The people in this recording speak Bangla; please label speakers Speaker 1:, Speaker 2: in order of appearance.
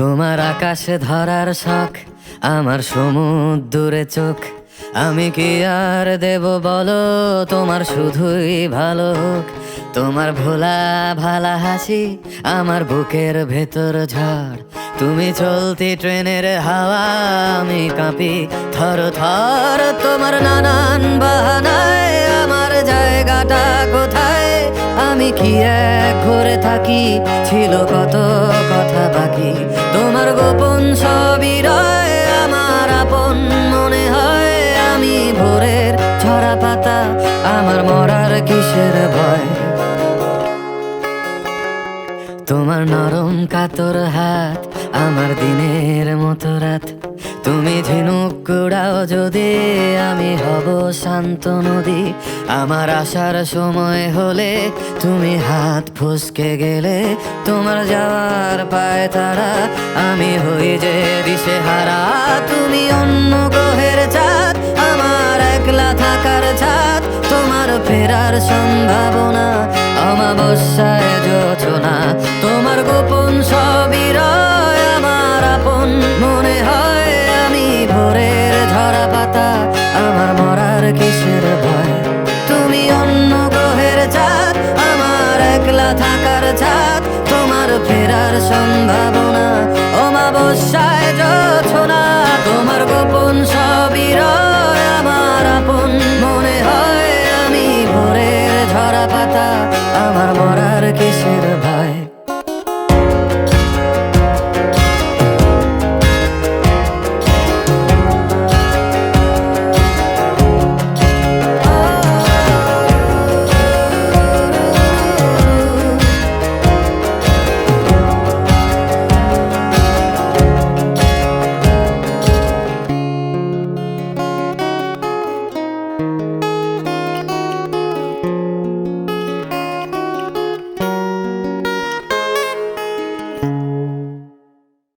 Speaker 1: তোমার আকাশে ধরার শখ, আমার সমুদ্রে চোখ। আমি কি আর দেব বলো, তোমার শুধুই ভালো হোক। তোমার ভোলা ভালা হাসি আমার বুকের ভেতর ঝড়। তুমি চলতি ট্রেনের হাওয়া, আমি কাঁপি থর থর। তোমার নানান বাহানায় আমার জায়গাটা কোথায়? আমি কি এক ঘরে থাকি, ছিল কত কথা বাকি। তোমার গোপন সবই রয় আমার আপন মনে হয়। আমি ভোরের ঝরা পাতা, আমার মরার কিসের ভয়? তোমার নরম কাতর হাত আমার দিনের মতো রাত। তুমি ঝিনুক কুড়াও যদি, আমি হব শান্ত নদী। আমার আসার সময় হলে তুমি হাত ফসকে গেলে। তোমার যাওয়ার পায় তারা, আমি হই যে দিশেহারা। তুমি অন্য গ্রহের চাঁদ, আমার একলা থাকার ছাদ। তোমার ফেরার সম্ভাবনা অমাবস্যায় যোছনা। তোমার গোপন সবই রয় আমার আপন মনে হয়। আমি ভোরের ঝরা পাতা, আমার মরার কিসের ভয়? তুমি অন্য গ্রহের চাঁদ, আমার একলা থাকার ছাদ। তোমার ফেরার সম্ভাবনা অমাবস্যায় যোছনা। তোমার গোপন সবই রয় আমার আপন মনে হয়। আমি ভোরের ঝরা পাতা, আমার মরার কিসের ভয়?